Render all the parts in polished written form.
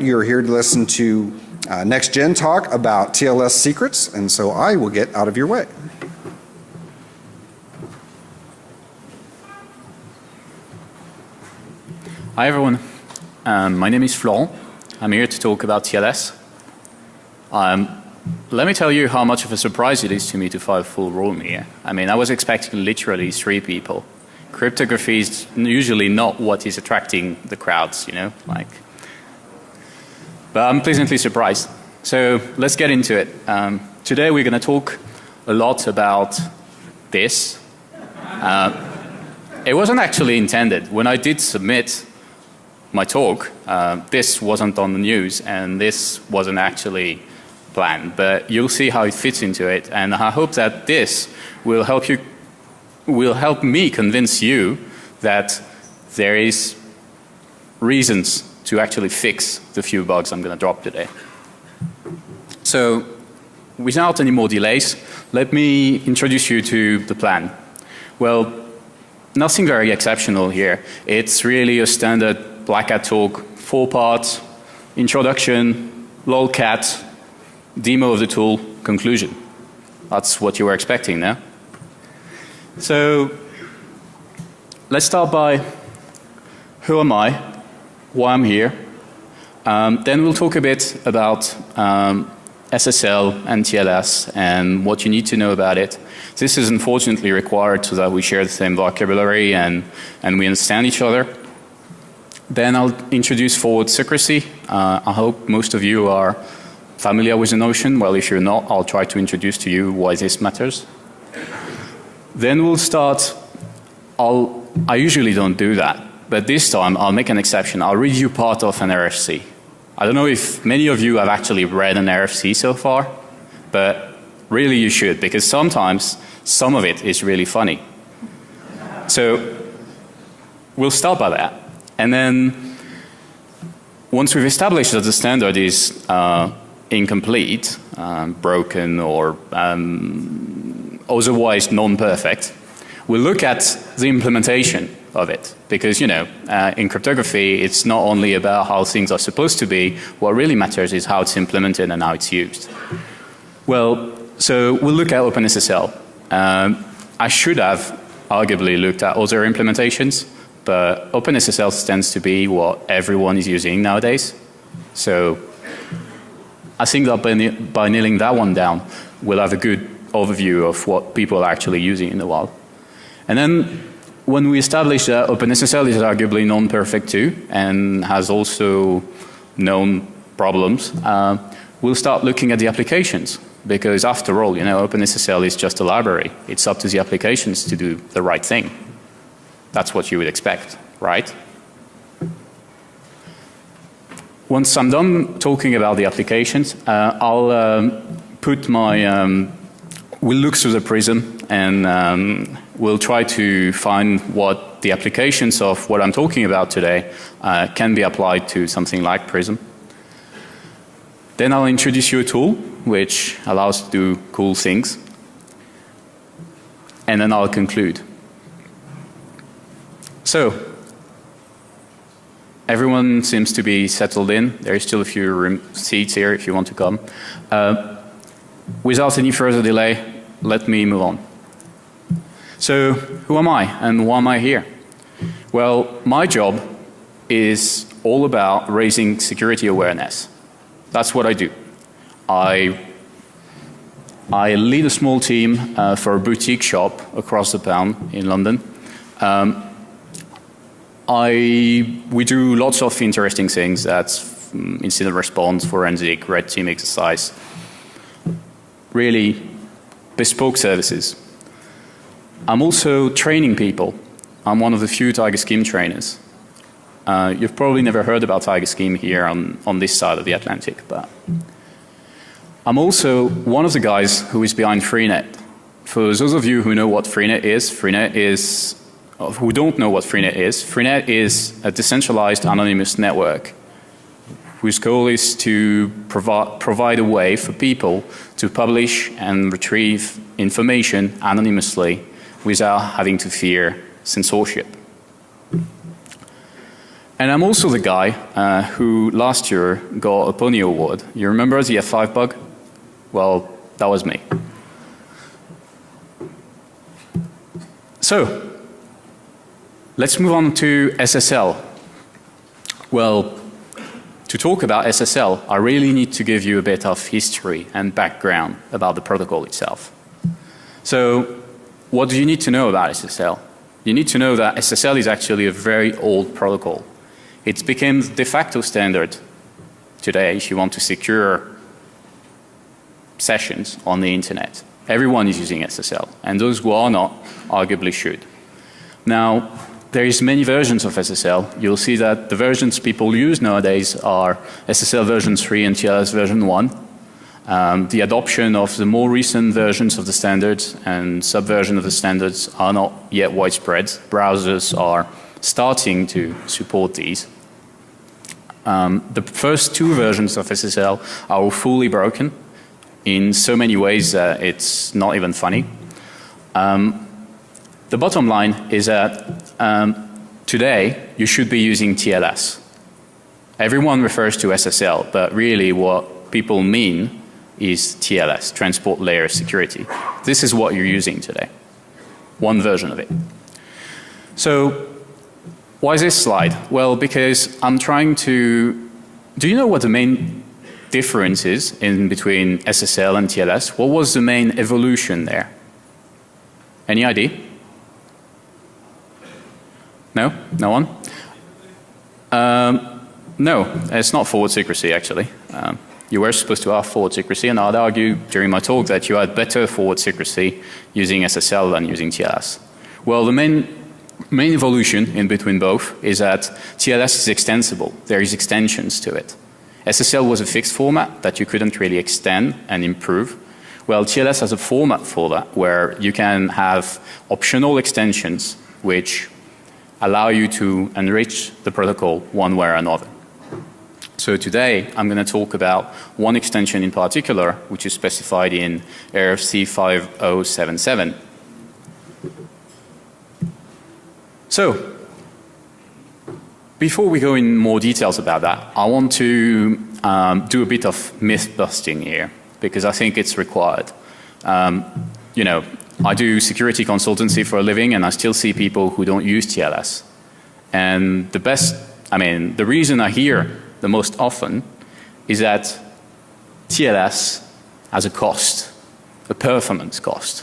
You're here to listen to NextGen talk about TLS secrets, and so I will get out of your way. Hi everyone, my name is Florent. I'm here to talk about TLS. Let me tell you how much of a surprise it is to me to find a full room here. I mean, I was expecting literally 3 people. Cryptography is usually not what is attracting the crowds, you know, like. But I'm pleasantly surprised. So let's get into it. Today we're going to talk a lot about this. It wasn't actually intended. When I did submit my talk, this wasn't on the news and this wasn't actually planned. But you'll see how it fits into it, and I hope that this will help me convince you that there is reasons to actually fix the few bugs I'm going to drop today. So without any more delays, let me introduce you to the plan. Well, nothing very exceptional here. It's really a standard Black Hat talk, 4 parts: introduction, lolcat, demo of the tool, conclusion. That's what you were expecting, no? So let's start by who am I, why I'm here. Then we'll talk a bit about SSL and TLS and what you need to know about it. This is unfortunately required so that we share the same vocabulary and we understand each other. Then I'll introduce forward secrecy. I hope most of you are familiar with the notion. Well, if you're not, I'll try to introduce to you why this matters. Then we'll start. I usually don't do that, but this time I'll make an exception. I'll read you part of an RFC. I don't know if many of you have actually read an RFC so far, but really you should, because sometimes some of it is really funny. So we'll start by that. And then once we've established that the standard is incomplete, broken, or otherwise non-perfect, we'll look at the implementation of it. Because, you know, in cryptography, it's not only about how things are supposed to be. What really matters is how it's implemented and how it's used. Well, so we'll look at OpenSSL. I should have arguably looked at other implementations, but OpenSSL tends to be what everyone is using nowadays. So I think that by nailing that one down, we'll have a good overview of what people are actually using in the wild. And then when we establish that OpenSSL is arguably non-perfect too and has also known problems, we'll start looking at the applications. Because after all, you know, OpenSSL is just a library. It's up to the applications to do the right thing. That's what you would expect, right? Once I'm done talking about the applications, I'll put my we'll look through the prism and we'll try to find what the applications of what I'm talking about today can be applied to something like Prism. Then I'll introduce you a tool which allows to do cool things. And then I'll conclude. So everyone seems to be settled in. There is still a few seats here if you want to come. Without any further delay, let me move on. So who am I and why am I here? Well, my job is all about raising security awareness. That's what I do. I lead a small team for a boutique shop across the town in London. We do lots of interesting things. That's incident response, forensic, red team exercise. Really bespoke services. I'm also training people. I'm one of the few Tiger Scheme trainers. You've probably never heard about Tiger Scheme here on this side of the Atlantic, but I'm also one of the guys who is behind Freenet. For those of you who know what Freenet is, who don't know what Freenet is a decentralized anonymous network whose goal is to provide a way for people to publish and retrieve information anonymously without having to fear censorship. And I'm also the guy who last year got a Pony Award. You remember the F5 bug? Well, that was me. So, let's move on to SSL. Well, to talk about SSL, I really need to give you a bit of history and background about the protocol itself. So, what do you need to know about SSL? You need to know that SSL is actually a very old protocol. It's become the de facto standard today if you want to secure sessions on the internet. Everyone is using SSL, and those who are not arguably should. Now, there is many versions of SSL. You'll see that the versions people use nowadays are SSL version 3 and TLS version 1. The adoption of the more recent versions of the standards and subversion of the standards are not yet widespread. Browsers are starting to support these. The first two versions of SSL are fully broken in so many ways that it's not even funny. The bottom line is that today you should be using TLS. Everyone refers to SSL, but really what people mean is TLS, Transport Layer Security. This is what you're using today, one version of it. So why is this slide? Well, because I'm trying to, do you know what the main difference is in between SSL and TLS? What was the main evolution there? Any idea? No? No one? No, it's not forward secrecy actually. You were supposed to have forward secrecy, and I'd argue during my talk that you had better forward secrecy using SSL than using TLS. Well, the main evolution in between both is that TLS is extensible. There is extensions to it. SSL was a fixed format that you couldn't really extend and improve. Well, TLS has a format for that where you can have optional extensions which allow you to enrich the protocol one way or another. So today I'm going to talk about one extension in particular which is specified in RFC 5077. So before we go in more details about that, I want to do a bit of myth busting here because I think it's required. You know, I do security consultancy for a living and I still see people who don't use TLS. And the reason I hear the most often is that TLS has a cost, a performance cost.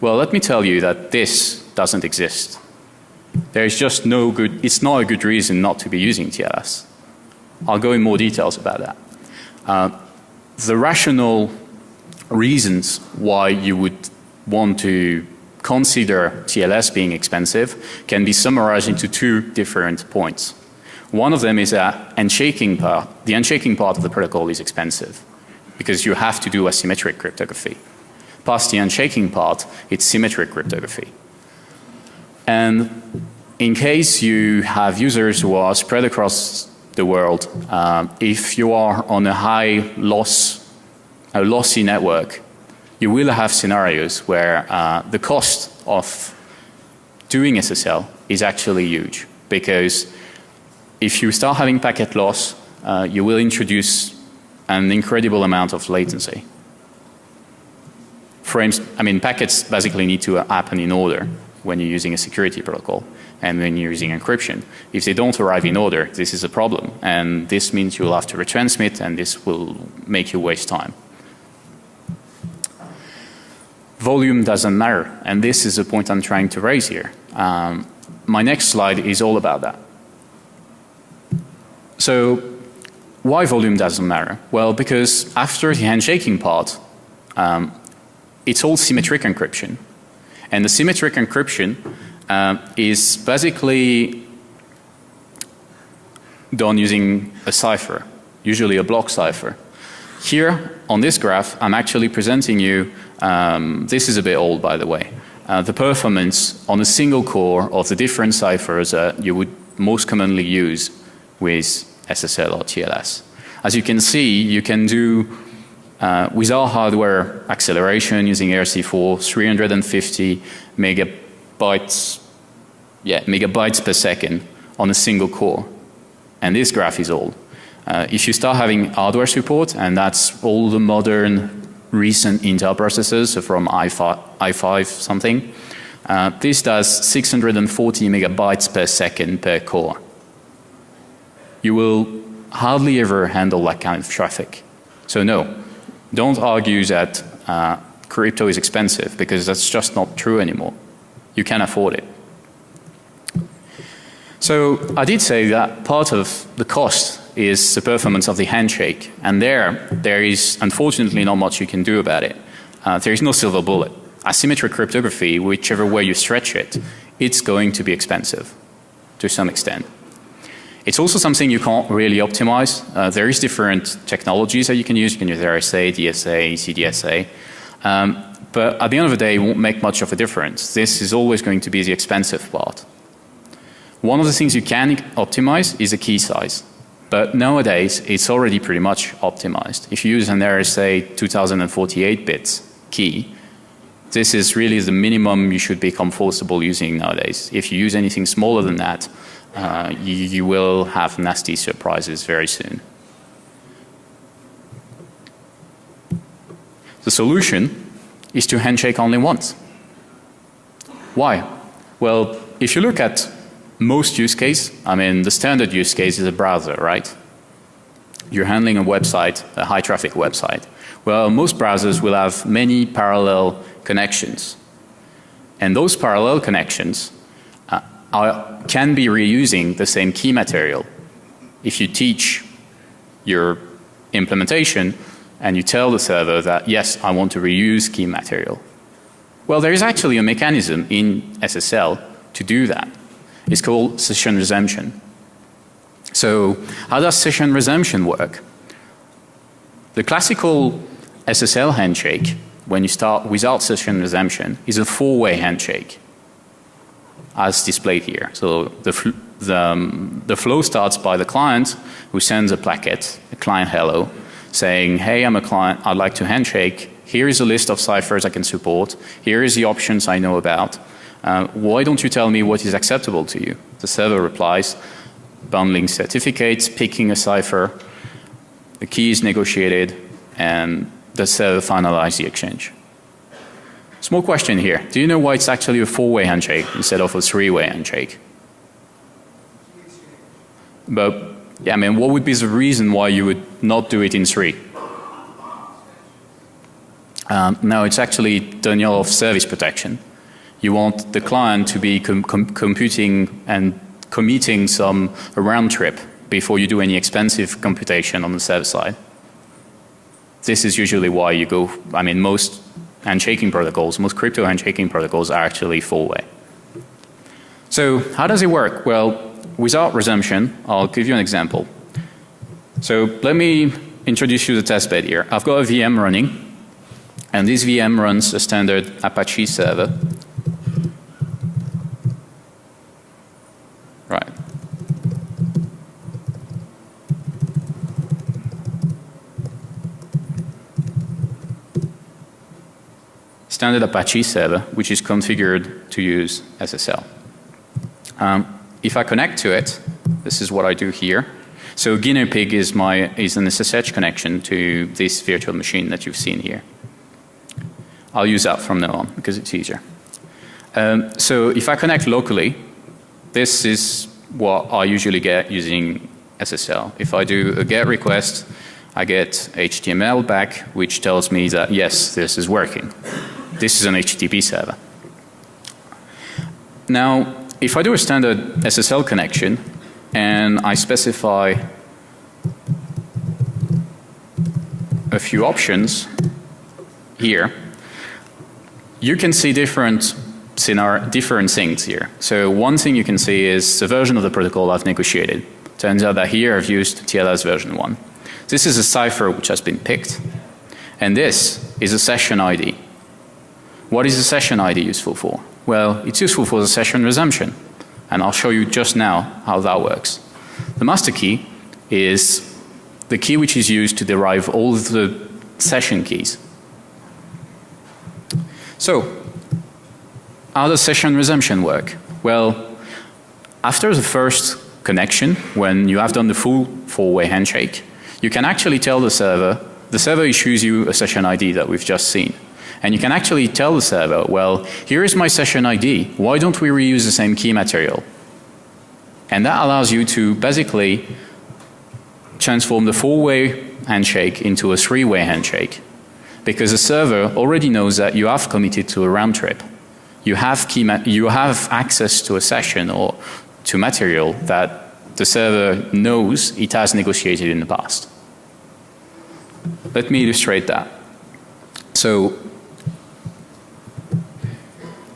Well, let me tell you that this doesn't exist. There is just it's not a good reason not to be using TLS. I'll go in more details about that. The rational reasons why you would want to consider TLS being expensive can be summarized into two different points. One of them is that the unshaking part of the protocol is expensive because you have to do asymmetric cryptography. Past the unshaking part, it's symmetric cryptography. And in case you have users who are spread across the world, if you are on a lossy network, you will have scenarios where the cost of doing SSL is actually huge because if you start having packet loss, you will introduce an incredible amount of latency. Packets basically need to happen in order when you're using a security protocol and when you're using encryption. If they don't arrive in order, this is a problem. And this means you'll have to retransmit and this will make you waste time. Volume doesn't matter. And this is the point I'm trying to raise here. My next slide is all about that. So why volume doesn't matter? Well, because after the handshaking part, it's all symmetric encryption. And the symmetric encryption is basically done using a cipher, usually a block cipher. Here on this graph, I'm actually presenting you, this is a bit old by the way, the performance on a single core of the different ciphers that you would most commonly use with SSL or TLS. As you can see, you can do with our hardware acceleration using RC4, 350 megabytes per second on a single core. and this graph is old. If you start having hardware support, and that's all the modern recent Intel processors, so from i5 something, this does 640 megabytes per second per core. You will hardly ever handle that kind of traffic. So no, don't argue that crypto is expensive, because that's just not true anymore. You can afford it. So I did say that part of the cost is the performance of the handshake, and there is unfortunately not much you can do about it. There is no silver bullet. Asymmetric cryptography, whichever way you stretch it, it's going to be expensive to some extent. It's also something you can't really optimize. There is different technologies that you can use. You can use RSA, DSA, CDSA. But at the end of the day, it won't make much of a difference. This is always going to be the expensive part. One of the things you can optimize is the key size. But nowadays, it's already pretty much optimized. If you use an RSA 2048 bits key, this is really the minimum you should be comfortable using nowadays. If you use anything smaller than that, you will have nasty surprises very soon. The solution is to handshake only once. Why? Well, if you look at most use case, I mean, the standard use case is a browser, right? You're handling a website, a high traffic website. Well, most browsers will have many parallel connections. And those parallel connections can be reusing the same key material. If you teach your implementation and you tell the server that, yes, I want to reuse key material. Well, there is actually a mechanism in SSL to do that. It's called session resumption. So how does session resumption work? The classical SSL handshake, when you start without session resumption, is a four-way handshake, as displayed here. So the flow starts by the client who sends a packet, a client hello, saying, hey, I'm a client, I'd like to handshake. Here is a list of ciphers I can support. Here is the options I know about. Why don't you tell me what is acceptable to you? The server replies, bundling certificates, picking a cipher, the key is negotiated, and the server finalizes the exchange. Small question here. Do you know why it's actually a four-way handshake instead of a three-way handshake? But, yeah, I mean, what would be the reason why you would not do it in three? No, it's actually denial of service protection. You want the client to be computing and committing a round trip before you do any expensive computation on the server side. This is usually why you go, I mean, most handshaking protocols, most crypto handshaking protocols are actually four-way. So how does it work? Well, without resumption, I'll give you an example. So let me introduce you to the testbed here. I've got a VM running, and this VM runs a standard Apache server. Right. Standard Apache server, which is configured to use SSL. If I connect to it, this is what I do here. So guinea pig is an SSH connection to this virtual machine that you've seen here. I'll use that from now on because it's easier. So if I connect locally, this is what I usually get using SSL. If I do a GET request, I get HTML back, which tells me that yes, this is working. This is an HTTP server. Now, if I do a standard SSL connection and I specify a few options here, you can see different things here. So one thing you can see is the version of the protocol I've negotiated. Turns out that here I've used TLS version 1. This is a cipher which has been picked, and this is a session ID. What is the session ID useful for? Well, it's useful for the session resumption, and I'll show you just now how that works. The master key is the key which is used to derive all of the session keys. So, how does session resumption work? Well, after the first connection, when you have done the full four-way handshake, you can actually tell the server issues you a session ID that we've just seen. And you can actually tell the server, well, here is my session ID. Why don't we reuse the same key material? And that allows you to basically transform the four-way handshake into a three-way handshake. Because the server already knows that you have committed to a round trip. You have access to a session or to material that the server knows it has negotiated in the past. Let me illustrate that. So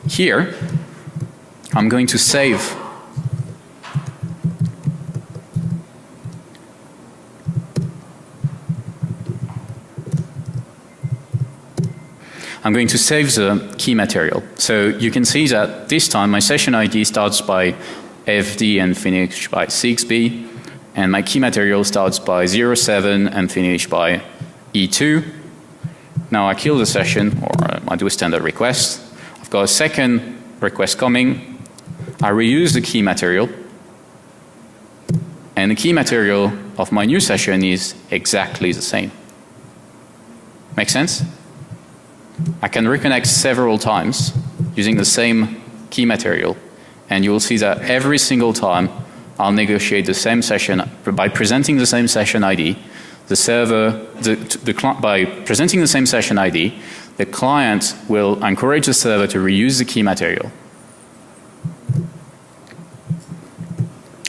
here, I'm going to save the key material. So you can see that this time my session ID starts by FD and finishes by 6B, and my key material starts by 07 and finishes by E2. Now I kill the session, or I do a standard request. I've got a second request coming. I reuse the key material, and the key material of my new session is exactly the same. Make sense? I can reconnect several times using the same key material, and you will see that every single time I'll negotiate the same session by presenting the same session ID. The server, by presenting the same session ID, the client will encourage the server to reuse the key material.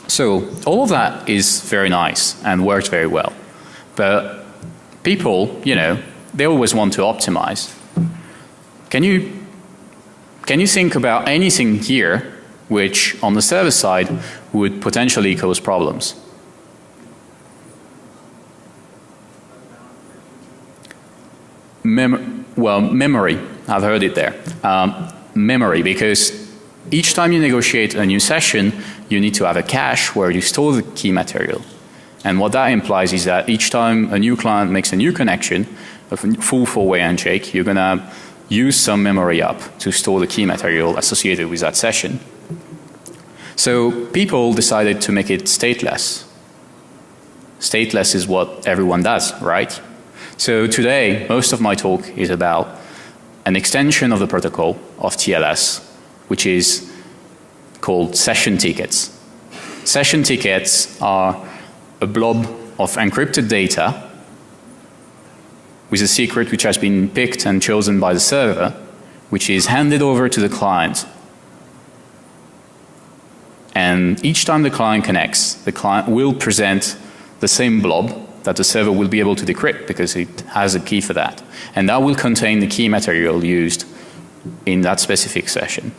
So all of that is very nice and works very well. But people, you know, they always want to optimize. Can you think about anything here which on the server side would potentially cause problems? Memory. I've heard it there. Memory, because each time you negotiate a new session, you need to have a cache where you store the key material. And what that implies is that each time a new client makes a new connection, a full four-way handshake, you're going to use some memory up to store the key material associated with that session. So people decided to make it stateless. Stateless is what everyone does, right? So today, most of my talk is about an extension of the protocol of TLS, which is called session tickets. Session tickets are a blob of encrypted data with a secret which has been picked and chosen by the server, which is handed over to the client. And each time the client connects, the client will present the same blob that the server will be able to decrypt because it has a key for that. And that will contain the key material used in that specific session.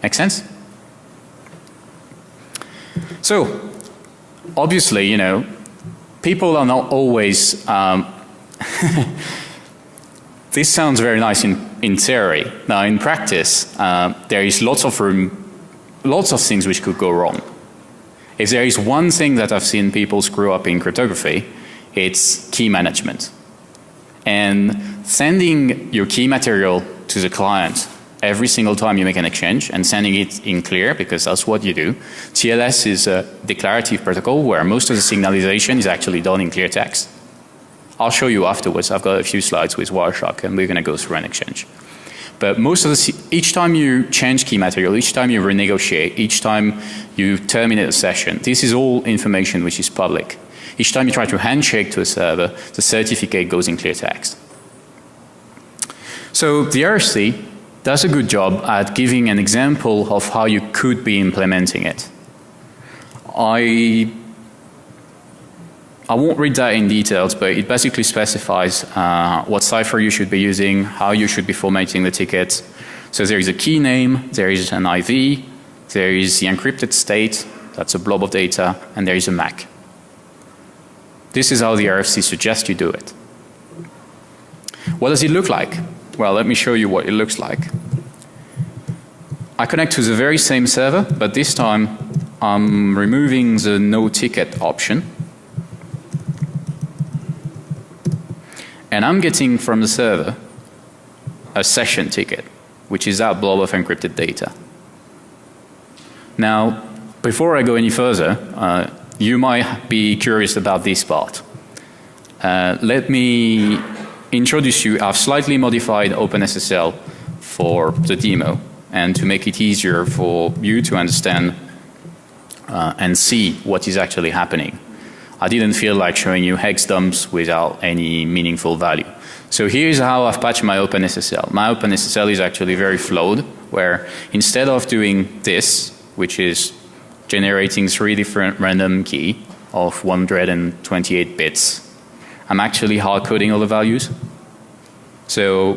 Make sense? So, obviously, you know, people are not always this sounds very nice in theory. Now in practice, there is lots of things which could go wrong. If there is one thing that I've seen people screw up in cryptography, it's key management. And sending your key material to the client every single time you make an exchange and sending it in clear, because that's what you do. TLS is a declarative protocol where most of the signalization is actually done in clear text. I'll show you afterwards. I've got a few slides with Wireshark and we're going to go through an exchange. But most of each time you change key material, each time you renegotiate, each time you terminate a session, this is all information which is public. Each time you try to handshake to a server, the certificate goes in clear text. So the RFC does a good job at giving an example of how you could be implementing it. I won't read that in details, but it basically specifies what cipher you should be using, how you should be formatting the tickets. So there is a key name, there is an IV, there is the encrypted state, that's a blob of data, and there is a MAC. This is how the RFC suggests you do it. What does it look like? Well, let me show you what it looks like. I connect to the very same server, but this time I'm removing the no ticket option. And I'm getting from the server a session ticket, which is that blob of encrypted data. Now, before I go any further, you might be curious about this part. Let me introduce you. I've slightly modified OpenSSL for the demo and to make it easier for you to understand and see what is actually happening. I didn't feel like showing you hex dumps without any meaningful value. So here's how I've patched my OpenSSL. My OpenSSL is actually very flowed, where instead of doing this, which is generating 3 different random key of 128 bits, I'm actually hard coding all the values. So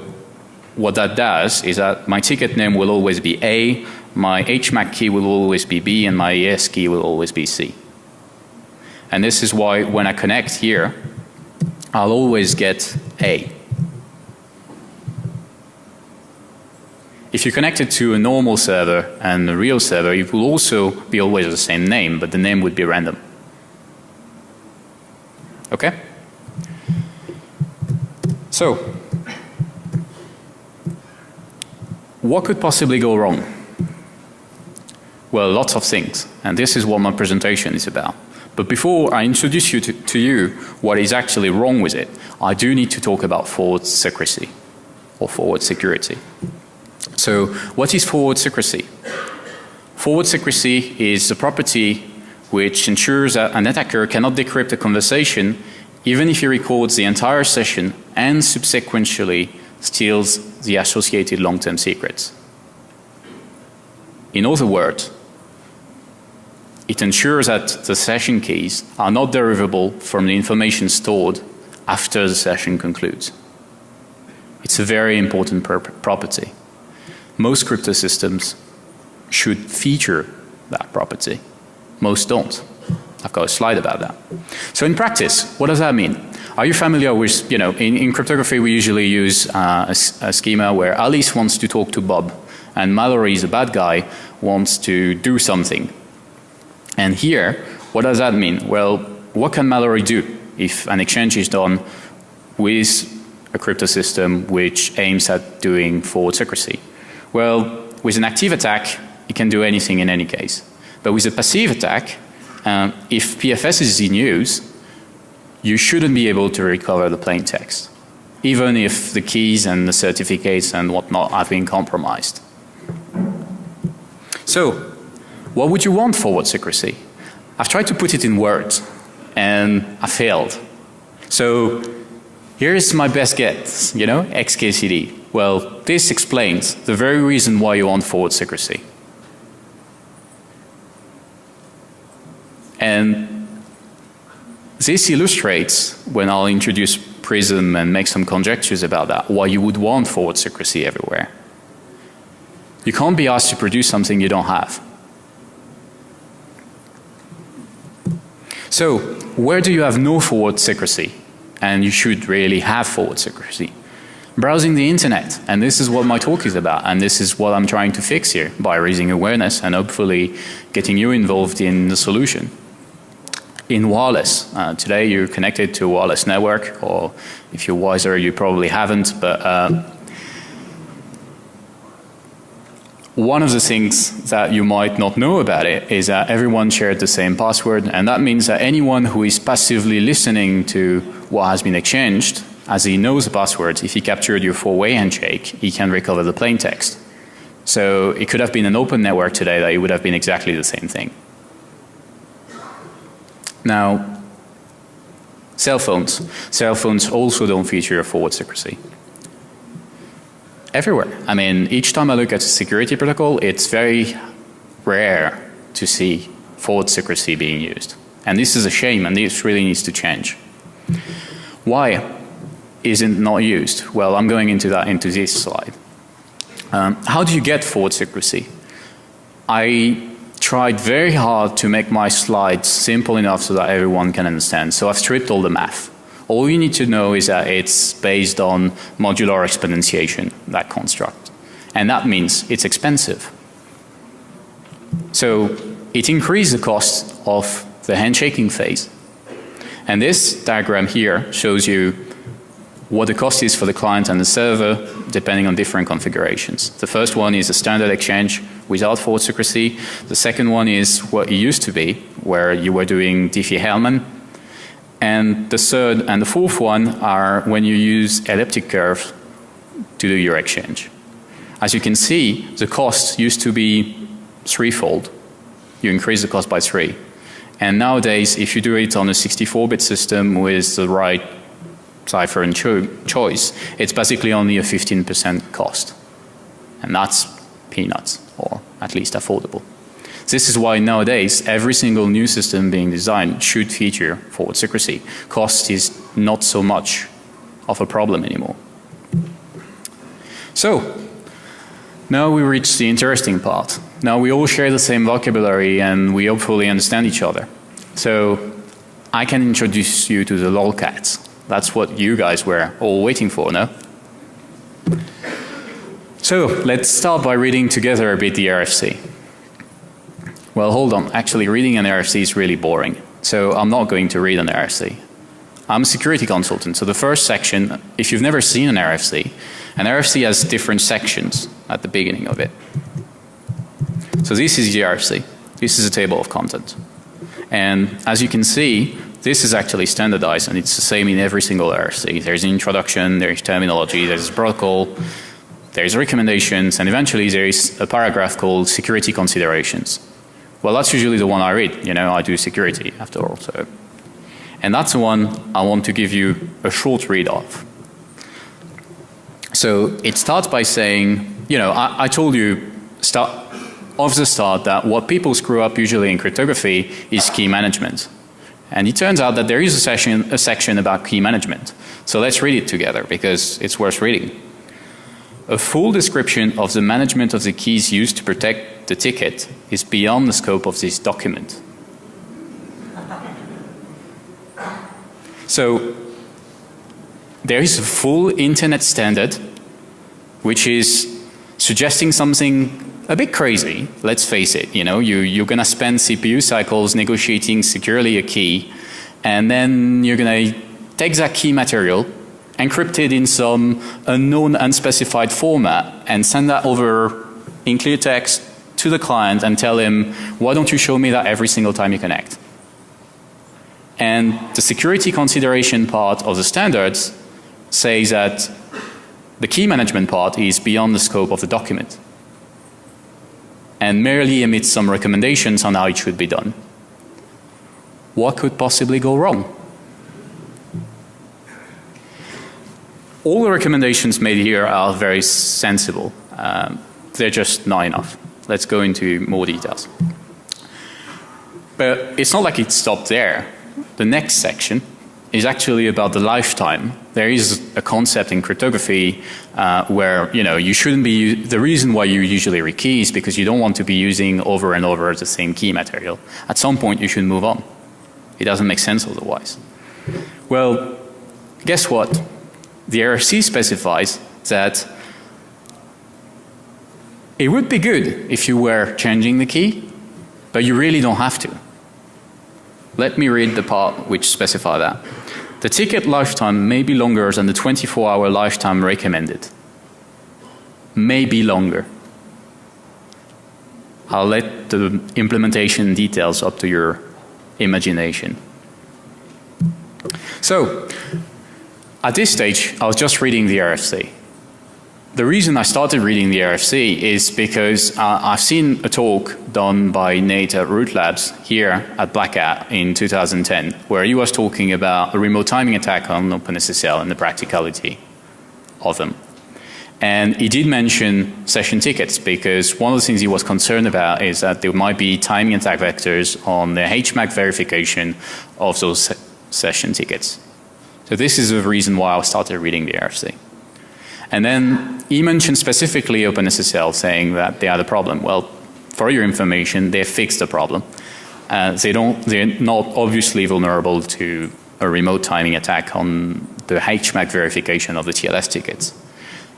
what that does is that my ticket name will always be A, my HMAC key will always be B, and my ES key will always be C. And this is why when I connect here, I'll always get A. If you connect it to a normal server and a real server, it will also be always the same name, but the name would be random. Okay? So, what could possibly go wrong? Well, lots of things, and this is what my presentation is about. But before I introduce you to you what is actually wrong with it, I do need to talk about forward secrecy or forward security. So what is forward secrecy? Forward secrecy is a property which ensures that an attacker cannot decrypt a conversation even if he records the entire session and subsequently steals the associated long-term secrets. In other words, it ensures that the session keys are not derivable from the information stored after the session concludes. It's a very important property. Most crypto systems should feature that property. Most don't. I've got a slide about that. So in practice, what does that mean? Are you familiar with, in cryptography we usually use a schema where Alice wants to talk to Bob and Mallory is a bad guy, wants to do something. And here, what does that mean? Well, what can Mallory do if an exchange is done with a crypto system which aims at doing forward secrecy? Well, with an active attack, it can do anything in any case. But with a passive attack, if PFS is in use, you shouldn't be able to recover the plain text, even if the keys and the certificates and whatnot have been compromised. So, what would you want forward secrecy? I've tried to put it in words, and I failed. So, here's my best guess, XKCD. Well, this explains the very reason why you want forward secrecy. And this illustrates, when I'll introduce Prism and make some conjectures about that, why you would want forward secrecy everywhere. You can't be asked to produce something you don't have. So, where do you have no forward secrecy? And you should really have forward secrecy. Browsing the internet, and this is what my talk is about, and this is what I'm trying to fix here by raising awareness and hopefully getting you involved in the solution. In wireless, today you're connected to a wireless network, or if you're wiser you probably haven't, but one of the things that you might not know about it is that everyone shared the same password, and that means that anyone who is passively listening to what has been exchanged, as he knows the password, if he captured your 4-way handshake, he can recover the plain text. So it could have been an open network today that it would have been exactly the same thing. Now, cell phones. Cell phones also don't feature forward secrecy. Everywhere. I mean, each time I look at a security protocol, it's very rare to see forward secrecy being used. And this is a shame, and this really needs to change. Why is it not used? Well, I'm going into this slide. How do you get forward secrecy? I tried very hard to make my slides simple enough so that everyone can understand. So I've stripped all the math. All you need to know is that it's based on modular exponentiation, that construct. And that means it's expensive. So it increased the cost of the handshaking phase. And this diagram here shows you what the cost is for the client and the server depending on different configurations. The first one is a standard exchange without forward secrecy. The second one is what it used to be, where you were doing Diffie-Hellman. And the third and the fourth one are when you use elliptic curves to do your exchange. As you can see, the cost used to be threefold. You increase the cost by 3. And nowadays, if you do it on a 64-bit system with the right cipher and choice, it's basically only a 15% cost. And that's peanuts, or at least affordable. This is why nowadays every single new system being designed should feature forward secrecy. Cost is not so much of a problem anymore. So, now we reach the interesting part. Now we all share the same vocabulary and we hopefully understand each other. So, I can introduce you to the lolcats. That's what you guys were all waiting for, no? So, let's start by reading together a bit the RFC. Well, hold on. Actually, reading an RFC is really boring. So I'm not going to read an RFC. I'm a security consultant. So the first section, if you've never seen an RFC has different sections at the beginning of it. So this is the RFC. This is a table of content. And as you can see, this is actually standardized and it's the same in every single RFC. There's an introduction, there's terminology, there's a protocol, there's recommendations, and eventually there is a paragraph called security considerations. Well, that's usually the one I read. You know, I do security after all. So. And that's the one I want to give you a short read of. So it starts by saying, you know, I told you off the start that what people screw up usually in cryptography is key management. And it turns out that there is a section about key management. So let's read it together because it's worth reading. A full description of the management of the keys used to protect the ticket is beyond the scope of this document. So there is a full internet standard which is suggesting something a bit crazy. Let's face it, you know, you're going to spend CPU cycles negotiating securely a key, and then you're going to take that key material, encrypt it in some unknown, unspecified format, and send that over in clear text to the client and tell him, why don't you show me that every single time you connect? And the security consideration part of the standards says that the key management part is beyond the scope of the document and merely emits some recommendations on how it should be done. What could possibly go wrong? All the recommendations made here are very sensible. They're just not enough. Let's go into more details. But it's not like it stopped there. The next section is actually about the lifetime. There is a concept in cryptography where, you know, you shouldn't be, the reason why you usually rekey is because you don't want to be using over and over the same key material. At some point you should move on. It doesn't make sense otherwise. Well, guess what? The RFC specifies that it would be good if you were changing the key, but you really don't have to. Let me read the part which specifies that. The ticket lifetime may be longer than the 24-hour lifetime recommended. May be longer. I'll let the implementation details up to your imagination. So, at this stage, I was just reading the RFC. The reason I started reading the RFC is because I've seen a talk done by Nate at Root Labs here at Black Hat in 2010, where he was talking about a remote timing attack on OpenSSL and the practicality of them. And he did mention session tickets because one of the things he was concerned about is that there might be timing attack vectors on the HMAC verification of those session tickets. So this is the reason why I started reading the RFC. And then he mentioned specifically OpenSSL, saying that they had a problem. Well, for your information, they fixed the problem. They're not obviously vulnerable to a remote timing attack on the HMAC verification of the TLS tickets.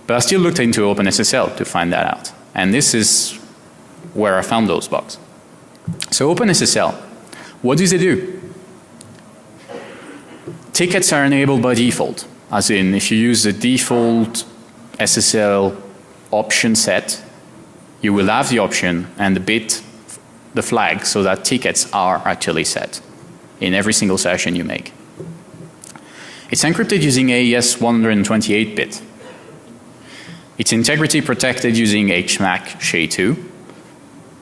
But I still looked into OpenSSL to find that out. And this is where I found those bugs. So OpenSSL, what does it do? Tickets are enabled by default. As in, if you use the default SSL option set, you will have the option and the flag so that tickets are actually set in every single session you make. It's encrypted using AES 128-bit. It's integrity protected using HMAC SHA-2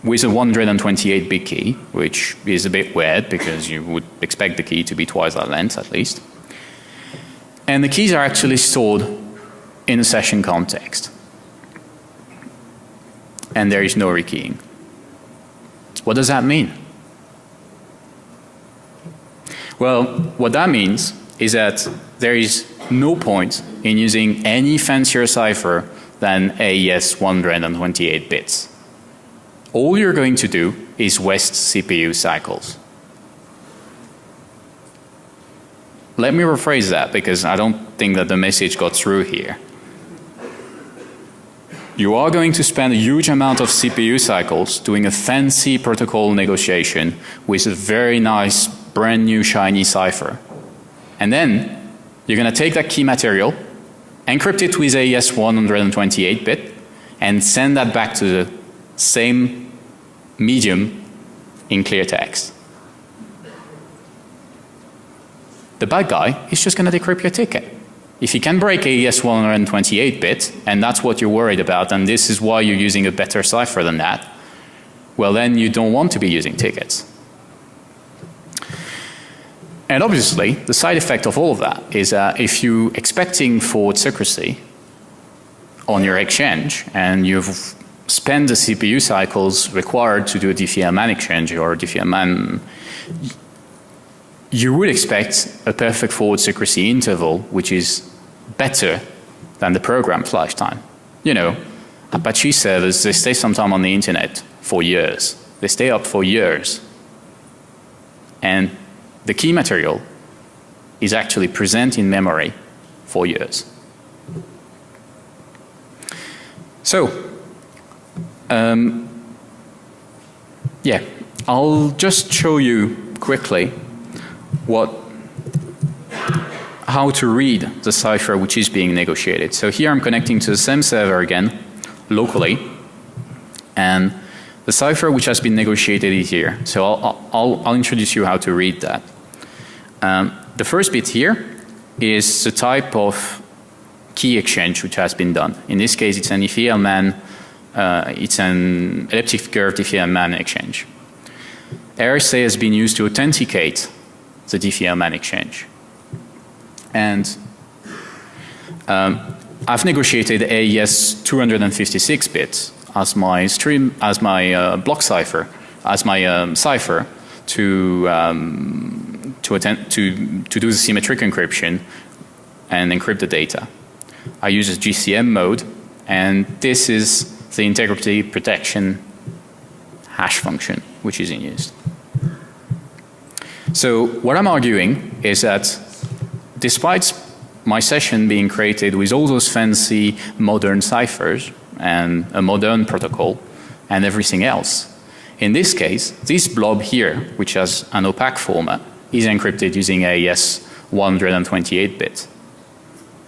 with a 128-bit key, which is a bit weird because you would expect the key to be twice that length at least. And the keys are actually stored in a session context. And there is no rekeying. What does that mean? Well, what that means is that there is no point in using any fancier cipher than AES 128 bits. All you're going to do is waste CPU cycles. Let me rephrase that because I don't think that the message got through here. You are going to spend a huge amount of CPU cycles doing a fancy protocol negotiation with a very nice brand new shiny cipher. And then you're going to take that key material, encrypt it with AES 128-bit, and send that back to the same medium in clear text. The bad guy is just going to decrypt your ticket. If he can break AES 128-bit, and that's what you're worried about, and this is why you're using a better cipher than that, well then you don't want to be using tickets. And obviously, the side effect of all of that is that if you're expecting forward secrecy on your exchange and you've spent the CPU cycles required to do a diffie-Hellman exchange or a diffie-Hellman, you would expect a perfect forward secrecy interval which is better than the program's lifetime. You know, Apache servers, they stay sometime on the internet for years. They stay up for years. And the key material is actually present in memory for years. So, yeah, I'll just show you quickly how to read the cipher which is being negotiated. So here I'm connecting to the same server again, locally, and the cipher which has been negotiated is here. So I'll introduce you how to read that. The first bit here is the type of key exchange which has been done. In this case, it's an diffie-Hellman, it's an elliptic curve diffie-Hellman exchange. RSA has been used to authenticate the diffie-Hellman exchange. And I've negotiated AES 256 bits as my block cipher, as my cipher to do the symmetric encryption and encrypt the data. I use a GCM mode, and this is the integrity protection hash function which is in use. So what I'm arguing is that despite my session being created with all those fancy modern ciphers and a modern protocol and everything else, in this case, this blob here, which has an opaque format, is encrypted using AES 128-bit.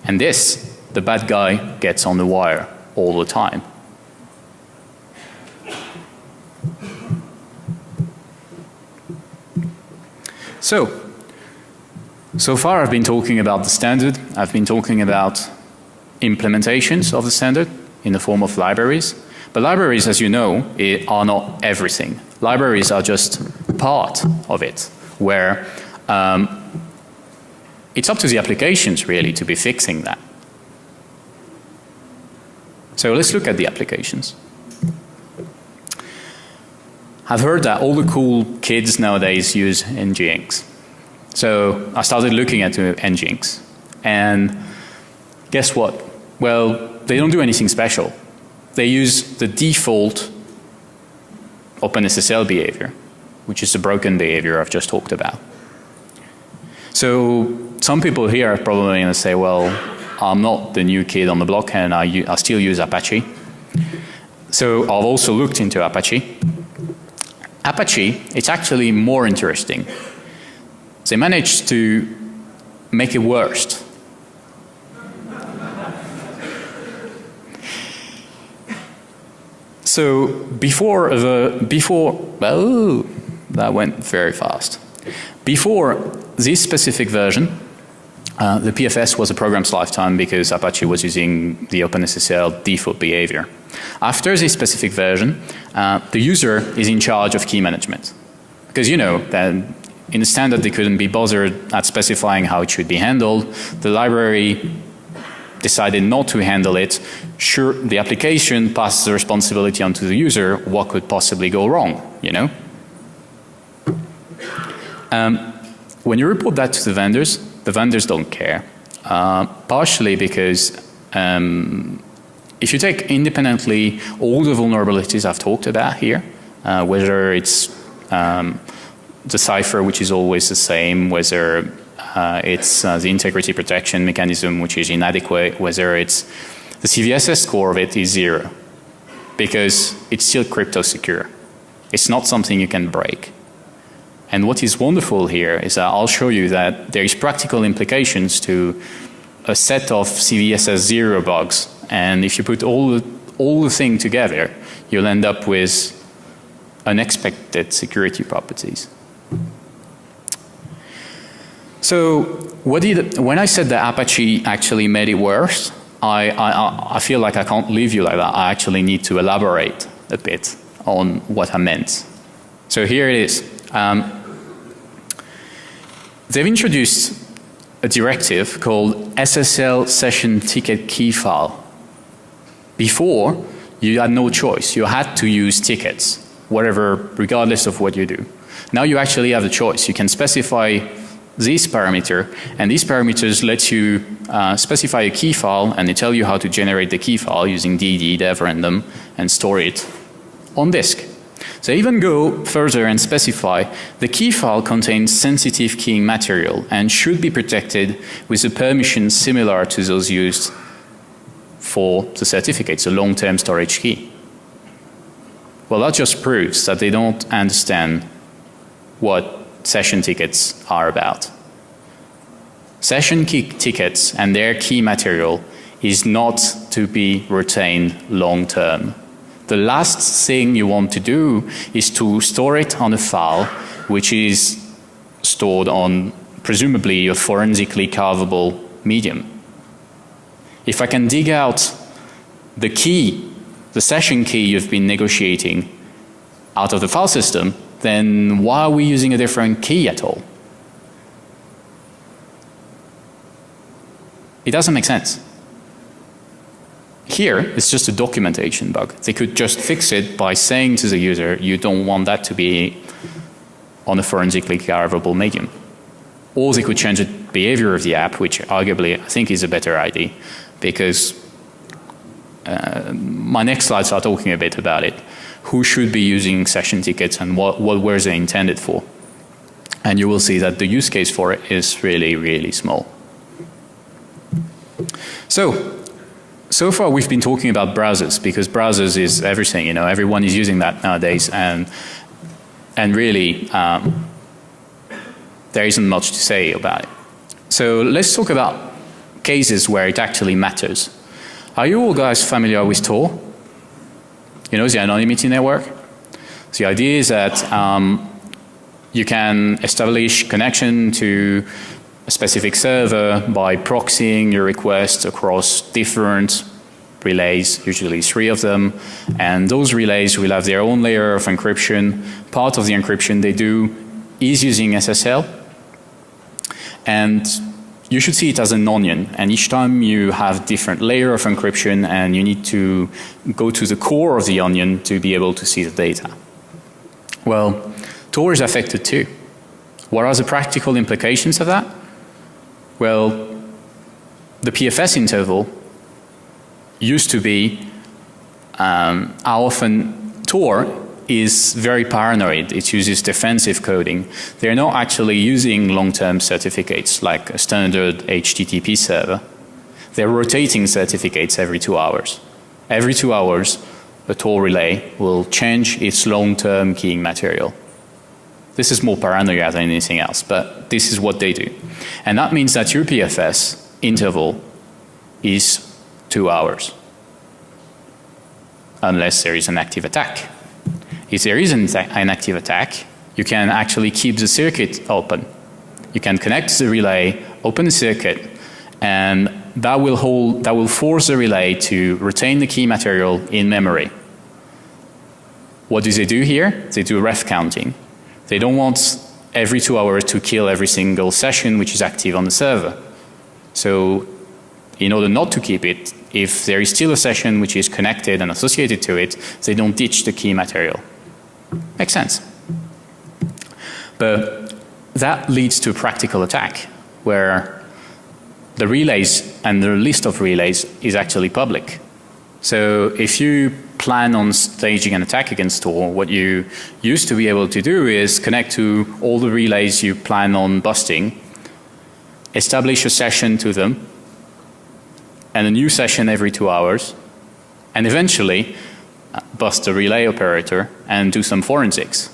And this, the bad guy gets on the wire all the time. So far I've been talking about the standard. I've been talking about implementations of the standard in the form of libraries. But libraries, as you know, are not everything. Libraries are just part of it, where it's up to the applications really to be fixing that. So let's look at the applications. I've heard that all the cool kids nowadays use Nginx. So I started looking at Nginx, and guess what? Well, they don't do anything special. They use the default OpenSSL behavior, which is the broken behavior I've just talked about. So some people here are probably going to say, well, I'm not the new kid on the block and I still use Apache. So I've also looked into Apache. Apache, it's actually more interesting. They managed to make it worse. So before oh, that went very fast. Before this specific version, the PFS was a program's lifetime because Apache was using the OpenSSL default behavior. After this specific version, the user is in charge of key management. Because you know that in the standard they couldn't be bothered at specifying how it should be handled. The library decided not to handle it. Sure, the application passes the responsibility onto the user. What could possibly go wrong, you know? When you report that to the vendors don't care. Partially because if you take independently all the vulnerabilities I've talked about here, whether it's the cipher, which is always the same, whether it's the integrity protection mechanism, which is inadequate, whether it's the CVSS score of it is 0, because it's still crypto secure. It's not something you can break. And what is wonderful here is that I'll show you that there is practical implications to a set of CVSS 0 bugs. And if you put all the thing together, you'll end up with unexpected security properties. So when I said that Apache actually made it worse, I feel like I can't leave you like that. I actually need to elaborate a bit on what I meant. So here it is. They've introduced a directive called SSL session ticket key file. Before, you had no choice. You had to use tickets, whatever, regardless of what you do. Now you actually have a choice. You can specify this parameter, and these parameters let you specify a key file, and they tell you how to generate the key file using dd dev random and store it on disk. They even go further and specify the key file contains sensitive keying material and should be protected with a permission similar to those used for the certificates, a long-term storage key. Well, that just proves that they don't understand what session tickets are about. Session key tickets and their key material is not to be retained long-term. The last thing you want to do is to store it on a file which is stored on presumably a forensically carvable medium. If I can dig out the key, the session key you've been negotiating out of the file system, then why are we using a different key at all? It doesn't make sense. Here, it's just a documentation bug. They could just fix it by saying to the user, you don't want that to be on a forensically carvable medium. Or they could change the behavior of the app, which arguably I think is a better idea, because my next slides are talking a bit about it. Who should be using session tickets and what were they intended for? And you will see that the use case for it is really, really small. So far we've been talking about browsers because browsers is everything, you know, everyone is using that nowadays, and really there isn't much to say about it. So let's talk about cases where it actually matters. Are you all guys familiar with Tor? You know, the anonymity network? The idea is that you can establish connection to a specific server by proxying your request across different relays, usually 3 of them, and those relays will have their own layer of encryption. Part of the encryption they do is using SSL, and you should see it as an onion, and each time you have different layer of encryption and you need to go to the core of the onion to be able to see the data. Well, Tor is affected too. What are the practical implications of that? Well, the PFS interval used to be how often Tor is very paranoid. It uses defensive coding. They're not actually using long-term certificates like a standard HTTP server. They're rotating certificates every 2 hours. Every 2 hours, a Tor relay will change its long-term keying material. This is more paranoia than anything else, but this is what they do. And that means that your PFS interval is 2 hours. unless there is an active attack. If there is an active attack, you can actually keep the circuit open. You can connect the relay, open the circuit, and that will force the relay to retain the key material in memory. What do they do here? They do ref counting. They don't want every 2 hours to kill every single session which is active on the server. So in order not to keep it, if there is still a session which is connected and associated to it, they don't ditch the key material. Makes sense. But that leads to a practical attack where the relays and the list of relays is actually public. So if you plan on staging an attack against Tor, what you used to be able to do is connect to all the relays you plan on busting, establish a session to them, and a new session every 2 hours, and eventually bust the relay operator and do some forensics.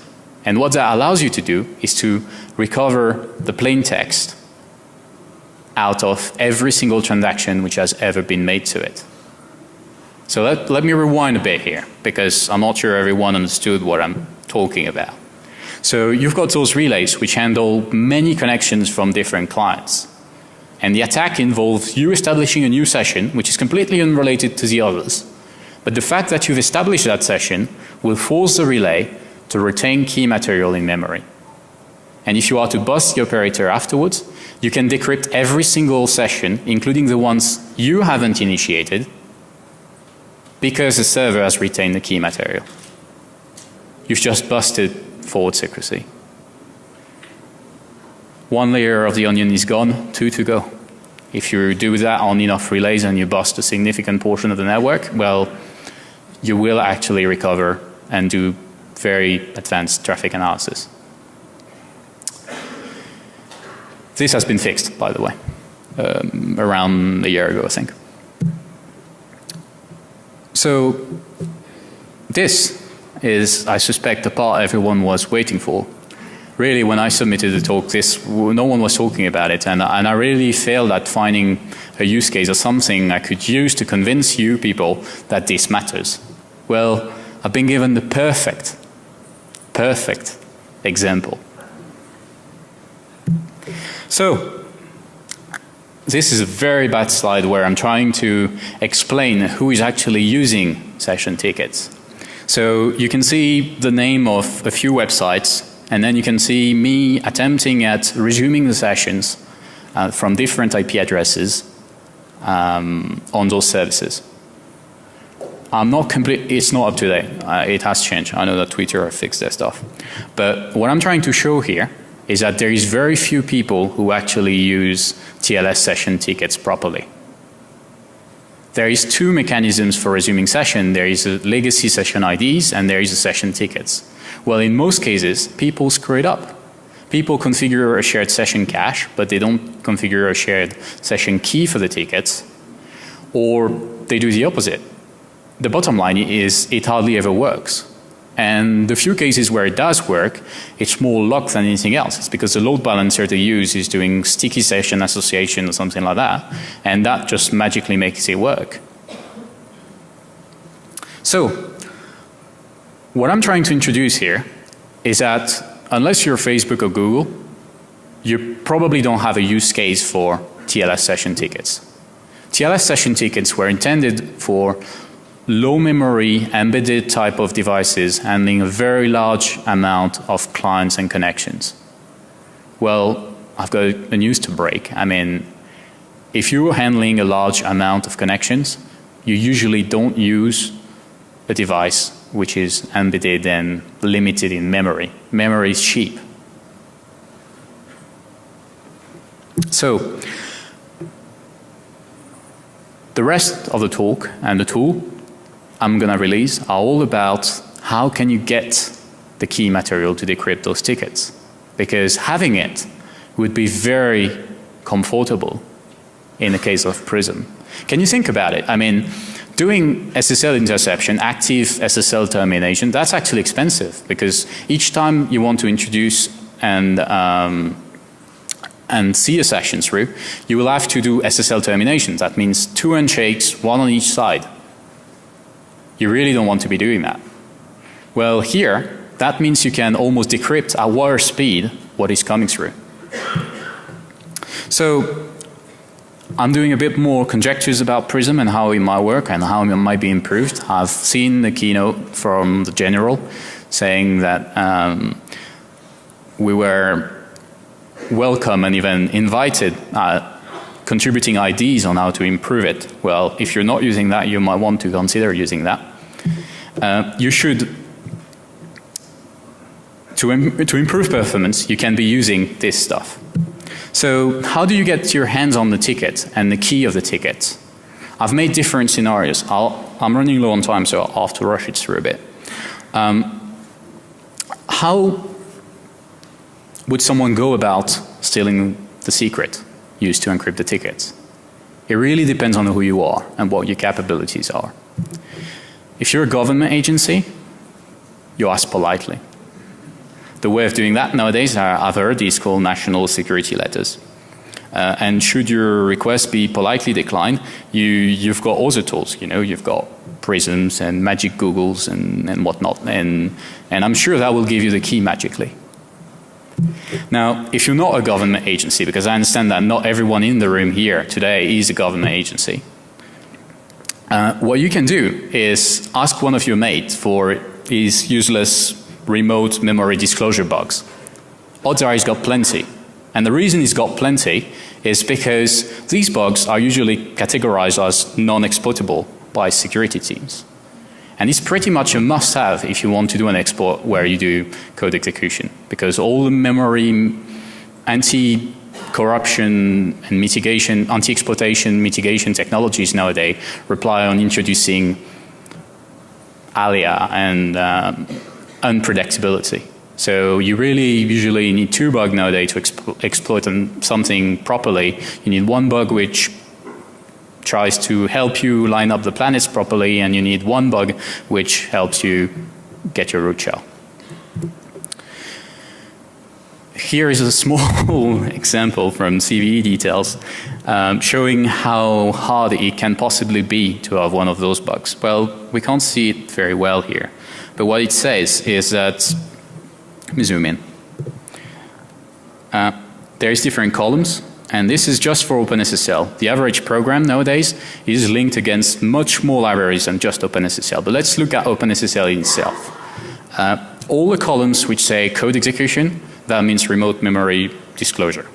And what that allows you to do is to recover the plain text out of every single transaction which has ever been made to it. So let me rewind a bit here, because I'm not sure everyone understood what I'm talking about. So you've got those relays which handle many connections from different clients. And the attack involves you establishing a new session which is completely unrelated to the others. But the fact that you've established that session will force the relay to retain key material in memory. And if you are to bust the operator afterwards, you can decrypt every single session, including the ones you haven't initiated, because the server has retained the key material. You've just busted forward secrecy. One layer of the onion is gone, 2 to go. If you do that on enough relays and you bust a significant portion of the network, well, you will actually recover and do very advanced traffic analysis. This has been fixed, by the way, around a year ago, I think. So this is, I suspect, the part everyone was waiting for. Really, when I submitted the talk, no one was talking about it, and I really failed at finding a use case or something I could use to convince you people that this matters. Well, I've been given the perfect example. So this is a very bad slide where I'm trying to explain who is actually using session tickets. So you can see the name of a few websites, and then you can see me attempting at resuming the sessions from different IP addresses on those services. It's not up to date. It has changed. I know that Twitter have fixed their stuff. But what I'm trying to show here is that there is very few people who actually use TLS session tickets properly. There is 2 mechanisms for resuming session. There is a legacy session IDs and there is a session tickets. Well, in most cases, people screw it up. People configure a shared session cache, but they don't configure a shared session key for the tickets, or they do the opposite. The bottom line is it hardly ever works. And the few cases where it does work, it's more luck than anything else. It's because the load balancer they use is doing sticky session association or something like that, and that just magically makes it work. So what I'm trying to introduce here is that unless you're Facebook or Google, you probably don't have a use case for TLS session tickets. TLS session tickets were intended for low memory embedded type of devices handling a very large amount of clients and connections. Well, I've got a news to break. I mean, if you're handling a large amount of connections, you usually don't use a device which is embedded and limited in memory. Memory is cheap. So the rest of the talk and the tool I'm going to release are all about how can you get the key material to decrypt those tickets. Because having it would be very comfortable in the case of Prism. Can you think about it? I mean, doing SSL interception, active SSL termination, that's actually expensive because each time you want to introduce and see a session through, you will have to do SSL terminations. That means 2 handshakes, 1 on each side. You really don't want to be doing that. Well, here, that means you can almost decrypt at wire speed what is coming through. So I'm doing a bit more conjectures about Prism and how it might work and how it might be improved. I've seen the keynote from the general saying that we were welcome and even invited contributing ideas on how to improve it. Well, if you're not using that, you might want to consider using that. You should, to improve performance, you can be using this stuff. So how do you get your hands on the ticket and the key of the ticket? I've made different scenarios. I'm running low on time, so I'll have to rush it through a bit. How would someone go about stealing the secret used to encrypt the tickets? It really depends on who you are and what your capabilities are. If you're a government agency, you ask politely. The way of doing that nowadays, I've heard, is called national security letters. And should your request be politely declined, you've got other tools. You know, you've got Prisms and Magic Googles and whatnot. And I'm sure that will give you the key magically. Now, if you're not a government agency, because I understand that not everyone in the room here today is a government agency, what you can do is ask one of your mates for his useless remote memory disclosure bugs. Odds are he's got plenty. And the reason he's got plenty is because these bugs are usually categorized as non-exploitable by security teams. And it's pretty much a must-have if you want to do an exploit where you do code execution, because all the memory anti-corruption and mitigation, anti-exploitation mitigation technologies nowadays rely on introducing ALIA and unpredictability. So you really usually need two bugs nowadays to exploit something properly. You need one bug which tries to help you line up the planets properly, and you need one bug which helps you get your root shell. Here is a small example from CVE details showing how hard it can possibly be to have one of those bugs. Well, we can't see it very well here. But what it says is that, let me zoom in. There's different columns, and this is just for OpenSSL. The average program nowadays is linked against much more libraries than just OpenSSL. But let's look at OpenSSL itself. All the columns which say code execution, that means remote memory disclosure.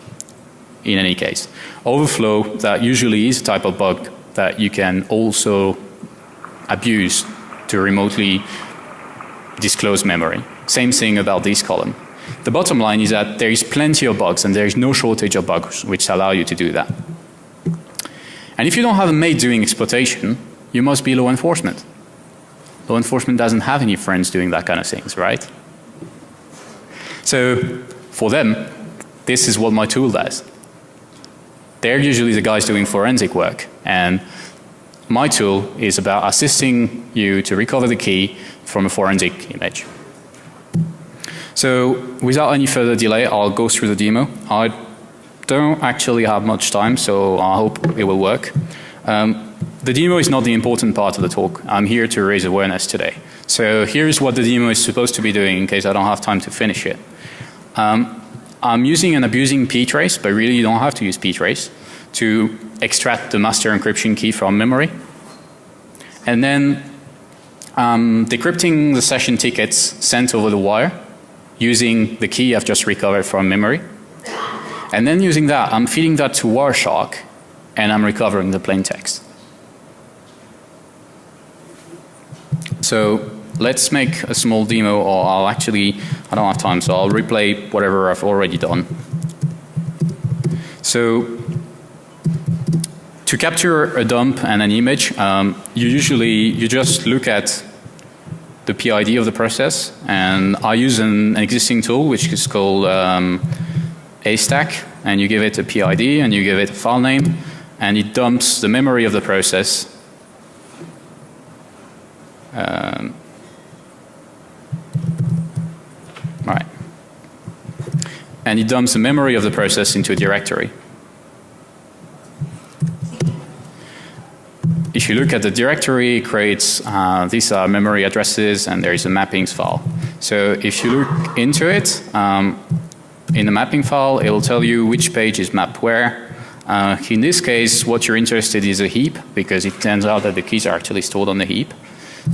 In any case, overflow, that usually is a type of bug that you can also abuse to remotely disclose memory. Same thing about this column. The bottom line is that there is plenty of bugs and there is no shortage of bugs which allow you to do that. And if you don't have a mate doing exploitation, you must be law enforcement. Law enforcement doesn't have any friends doing that kind of things, right? So for them, this is what my tool does. They're usually the guys doing forensic work, and my tool is about assisting you to recover the key from a forensic image. So without any further delay, I'll go through the demo. I don't actually have much time, so I hope it will work. The demo is not the important part of the talk. I'm here to raise awareness today. So here's what the demo is supposed to be doing in case I don't have time to finish it. I'm using and abusing ptrace, but really you don't have to use ptrace, to extract the master encryption key from memory. And then decrypting the session tickets sent over the wire using the key I've just recovered from memory. And then using that, I'm feeding that to Wireshark and I'm recovering the plain text. So let's make a small demo, or I don't have time, so I'll replay whatever I've already done. So to capture a dump and an image, you just look at the PID of the process, and I use an existing tool which is called AStack, and you give it a PID and you give it a file name, and it dumps the memory of the process. Right. And it dumps the memory of the process into a directory. if you look at the directory, it creates, these are memory addresses and there is a mappings file. So if you look into it, in the mapping file, it will tell you which page is mapped where. In this case, what you're interested in is a heap, because it turns out that the keys are actually stored on the heap.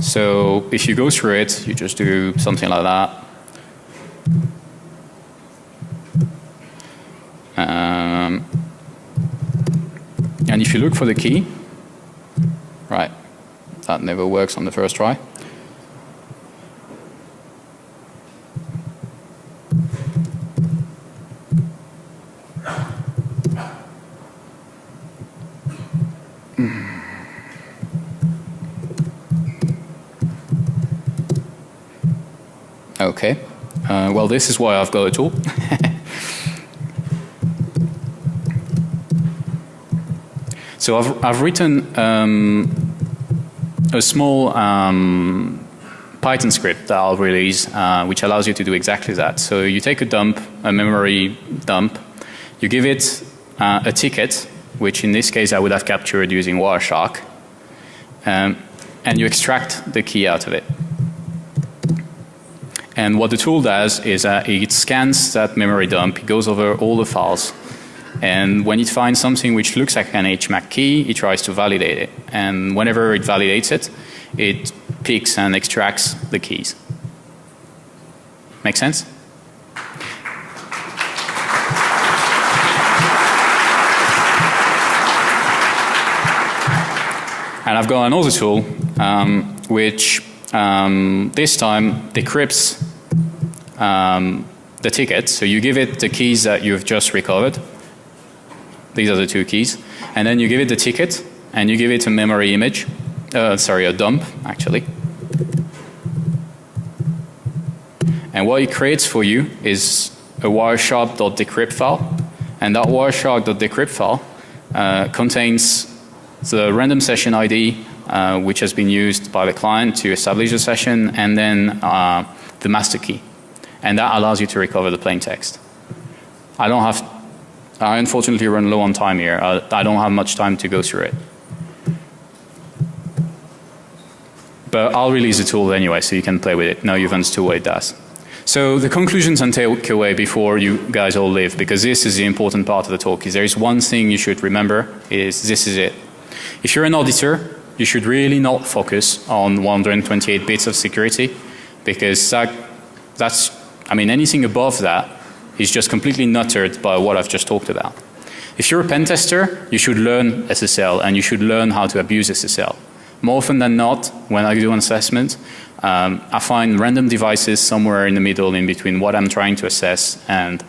So if you go through it, you just do something like that. And if you look for the key, right, that never works on the first try. Okay, well, this is why I've got a tool. So I've written a small Python script that I'll release, which allows you to do exactly that. So you take a dump, a memory dump, you give it a ticket, which in this case I would have captured using Wireshark, and you extract the key out of it. And what the tool does is it scans that memory dump, it goes over all the files, and when it finds something which looks like an HMAC key, it tries to validate it. And whenever it validates it, it picks and extracts the keys. Make sense? And I've got another tool which this time decrypts the ticket. So you give it the keys that you've just recovered. These are the two keys. And then you give it the ticket and you give it a memory image, sorry, a dump actually. And what it creates for you is a Wireshark.decrypt file. And that Wireshark.decrypt file contains the random session ID, which has been used by the client to establish the session, and then the master key. And that allows you to recover the plain text. I unfortunately run low on time here. I don't have much time to go through it. But I'll release the tool anyway, so you can play with it. Now you've understood what it does. So the conclusions and takeaway before you guys all leave, because this is the important part of the talk, is there is one thing you should remember, is this is it. If you're an auditor, you should really not focus on 128 bits of security, because that's, I mean, anything above that is just completely nuttered by what I've just talked about. If you're a pen tester, you should learn SSL and you should learn how to abuse SSL. More often than not, when I do an assessment, I find random devices somewhere in the middle in between what I'm trying to assess and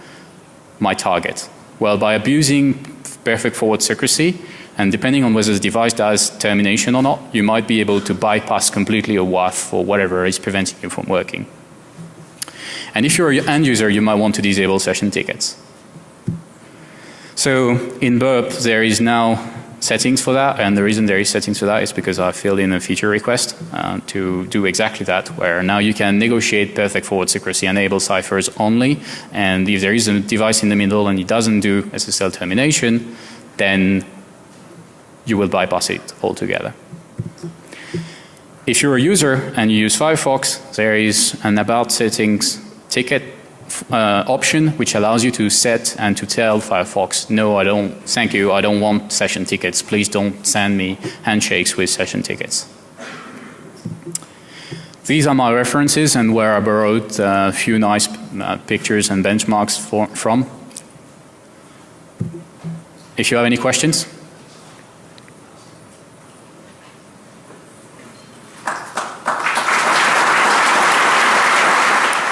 my target. Well, by abusing perfect forward secrecy, and depending on whether the device does termination or not, you might be able to bypass completely a WAF or whatever is preventing you from working. And if you're an end user, you might want to disable session tickets. So in Burp, there is now settings for that, and the reason there is settings for that is because I filled in a feature request to do exactly that, where now you can negotiate perfect forward secrecy, enable ciphers only, and if there is a device in the middle and it doesn't do SSL termination, then you will bypass it altogether. If you're a user and you use Firefox, there is an about settings ticket option which allows you to set and to tell Firefox, no, I don't, thank you, I don't want session tickets. Please don't send me handshakes with session tickets. These are my references and where I borrowed a few nice pictures and benchmarks from. If you have any questions.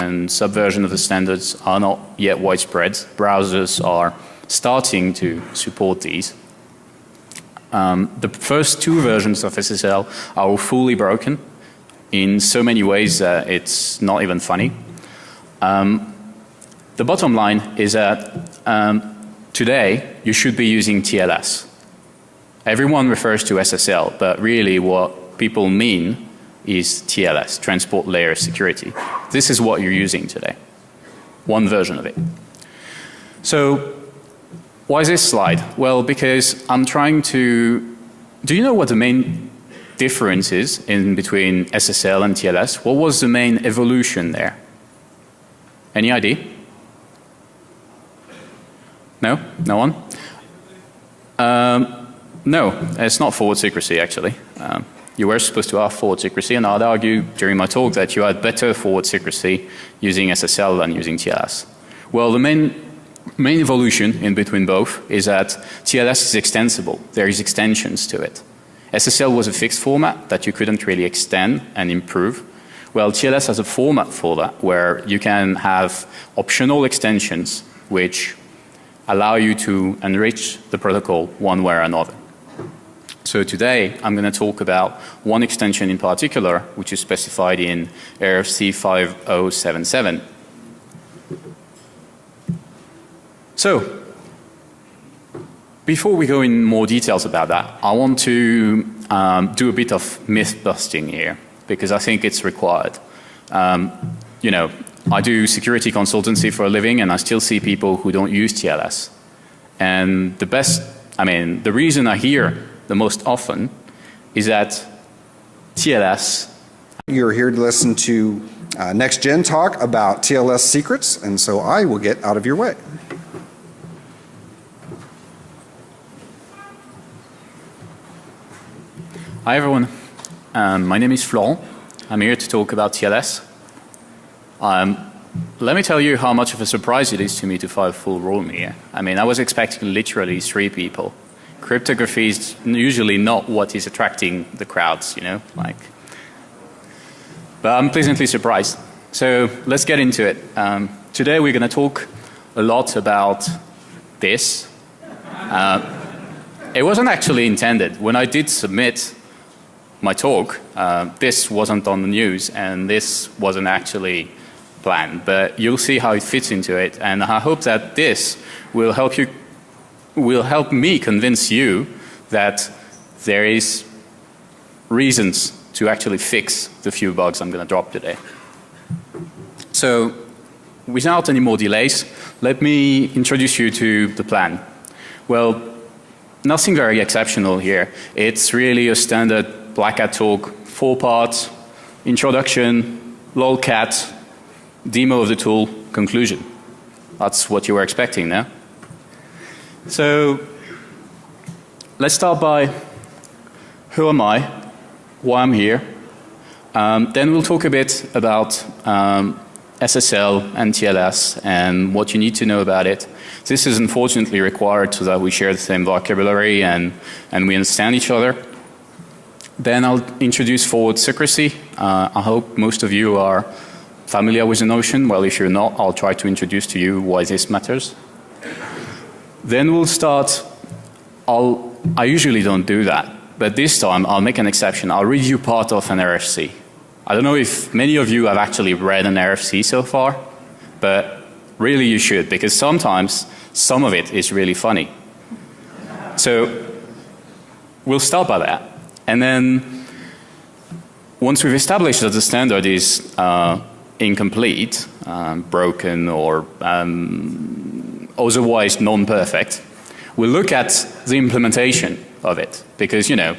And subversion of the standards are not yet widespread. Browsers are starting to support these. The first two versions of SSL are fully broken in so many ways that it's not even funny. The bottom line is that today you should be using TLS. Everyone refers to SSL, but really what people mean is TLS, Transport Layer Security. This is what you're using today. One version of it. So why is this slide? Well, because I'm trying to do you know what the main difference is in between SSL and TLS? What was the main evolution there? Any idea? No? No one? No, it's not forward secrecy actually. You were supposed to have forward secrecy, and I'd argue during my talk that you had better forward secrecy using SSL than using TLS. Well, the main evolution in between both is that TLS is extensible. There is extensions to it. SSL was a fixed format that you couldn't really extend and improve. Well, TLS has a format for that where you can have optional extensions which allow you to enrich the protocol one way or another. So today I'm going to talk about one extension in particular which is specified in RFC 5077. So before we go in more details about that, I want to do a bit of myth busting here because I think it's required. You know, I do security consultancy for a living and I still see people who don't use TLS. And the reason I hear the most often is that TLS. You're here to listen to NextGen talk about TLS secrets, and so I will get out of your way. Hi everyone, my name is Florent. I'm here to talk about TLS. Let me tell you how much of a surprise it is to me to find a full room here. I mean, I was expecting literally 3 people. Cryptography is usually not what is attracting the crowds, you know, like. But I'm pleasantly surprised. So let's get into it. Today we're going to talk a lot about this. It wasn't actually intended. When I did submit my talk, this wasn't on the news and this wasn't actually planned. But you'll see how it fits into it, and I hope that this will help me convince you that there is reasons to actually fix the few bugs I'm going to drop today. So without any more delays, let me introduce you to the plan. Well, nothing very exceptional here. It's really a standard Black Hat talk, 4 parts: introduction, lolcat, demo of the tool, conclusion. That's what you were expecting, no? So let's start by who am I, why I'm here. Then we'll talk a bit about SSL and TLS and what you need to know about it. This is unfortunately required so that we share the same vocabulary and we understand each other. Then I'll introduce forward secrecy. I hope most of you are familiar with the notion. Well, if you're not, I'll try to introduce to you why this matters. Then we'll start. I usually don't do that, but this time I'll make an exception. I'll read you part of an RFC. I don't know if many of you have actually read an RFC so far, but really you should, because sometimes some of it is really funny. So we'll start by that. And then once we've established that the standard is incomplete, broken, or otherwise non-perfect, we'll look at the implementation of it. Because, you know,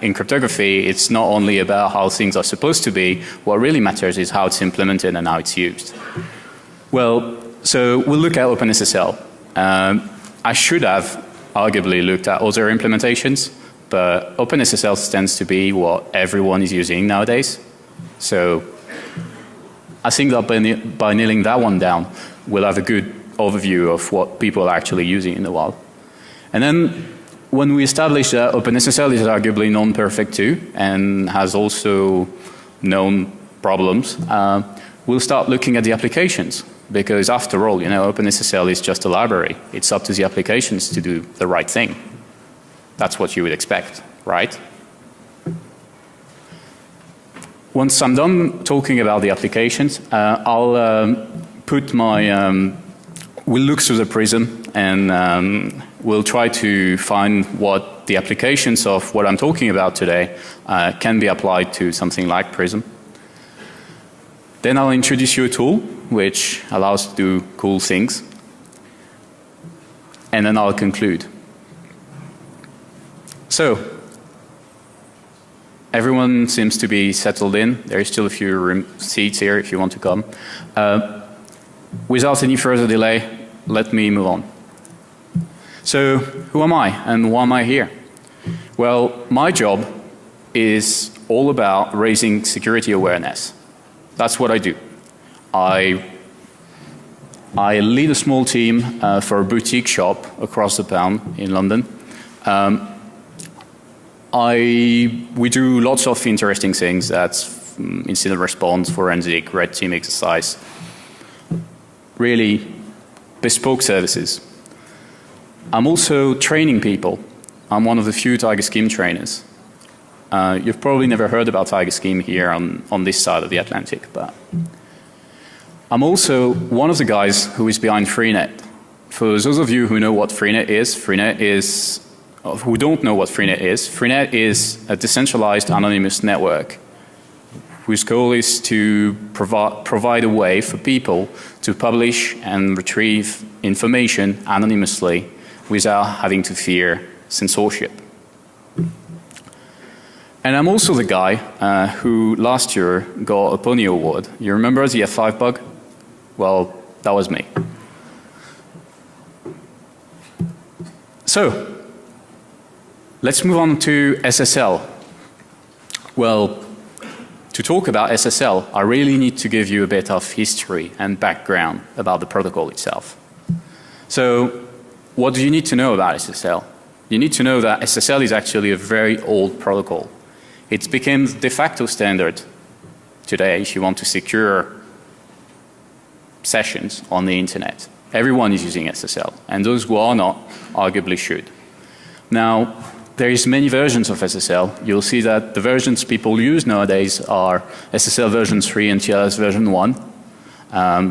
in cryptography, it's not only about how things are supposed to be. What really matters is how it's implemented and how it's used. Well, so we'll look at OpenSSL. I should have arguably looked at other implementations, but OpenSSL tends to be what everyone is using nowadays. So I think that by nailing that one down, we'll have a good overview of what people are actually using in the wild. And then when we establish that OpenSSL is arguably non-perfect too and has also known problems, we'll start looking at the applications. Because after all, you know, OpenSSL is just a library. It's up to the applications to do the right thing. That's what you would expect, right? Once I'm done talking about the applications, I'll put my, we'll look through the prism and we'll try to find what the applications of what I'm talking about today can be applied to something like Prism. Then I'll introduce you a tool which allows to do cool things. And then I'll conclude. So, Everyone seems to be settled in. There are still a few seats here if you want to come. Without any further delay, let me move on. So who am I and why am I here? Well, my job is all about raising security awareness. That's what I do. I lead a small team for a boutique shop across the town in London. We do lots of interesting things. That's incident response, forensic, red team exercise. Really bespoke services. I'm also training people. I'm one of the few Tiger Scheme trainers. You've probably never heard about Tiger Scheme here on this side of the Atlantic, but I'm also one of the guys who is behind Freenet. For those of you who know what Freenet is, who don't know what Freenet is a decentralized anonymous network whose goal is to provide a way for people to publish and retrieve information anonymously without having to fear censorship. And I'm also the guy who last year got a Pony Award. You remember the F5 bug? Well, that was me. So, let's move on to SSL. Well, to talk about SSL, I really need to give you a bit of history and background about the protocol itself. So, what do you need to know about SSL? You need to know that SSL is actually a very old protocol. It's become the de facto standard today if you want to secure sessions on the internet. Everyone is using SSL, and those who are not arguably should. Now, there is many versions of SSL. You'll see that the versions people use nowadays are SSL version 3 and TLS version 1.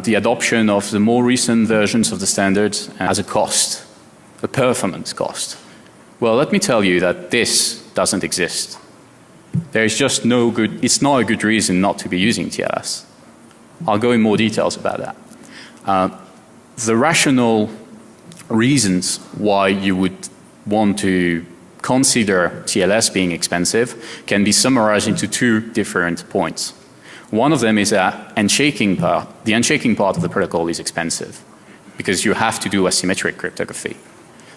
The adoption of the more recent versions of the standards has a cost, a performance cost. Well, let me tell you that this doesn't exist. There is just no good, it's not a good reason not to be using TLS. I'll go in more details about that. The rational reasons why you would want to consider TLS being expensive can be summarized into two different points. One of them is that handshaking part. The handshaking part of the protocol is expensive because you have to do asymmetric cryptography.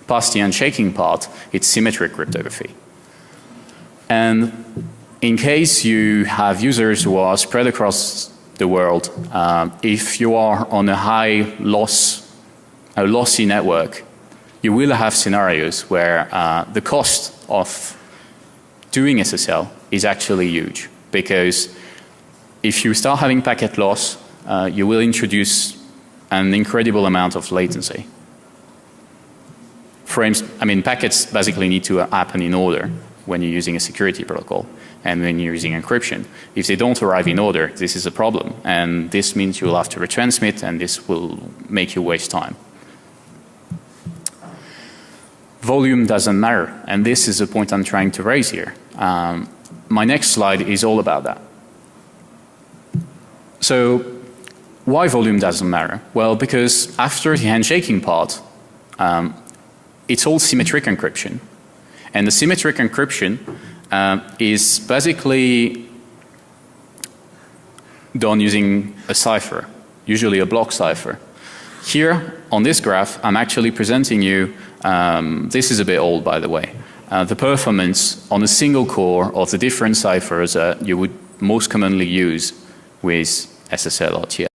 Past the handshaking part, it's symmetric cryptography. And in case you have users who are spread across the world, if you are on a lossy network, you will have scenarios where the cost of doing SSL is actually huge, because if you start having packet loss, you will introduce an incredible amount of latency. Packets basically need to happen in order when you're using a security protocol and when you're using encryption. If they don't arrive in order, this is a problem, and this means you'll have to retransmit, and this will make you waste time. Volume doesn't matter, and this is the point I'm trying to raise here. My next slide is all about that. So, why volume doesn't matter? Well, because after the handshaking part, it's all symmetric encryption. And the symmetric encryption is basically done using a cipher, usually a block cipher. Here on this graph, I'm actually presenting you, this is a bit old by the way, the performance on a single core of the different ciphers that you would most commonly use with SSL or TLS.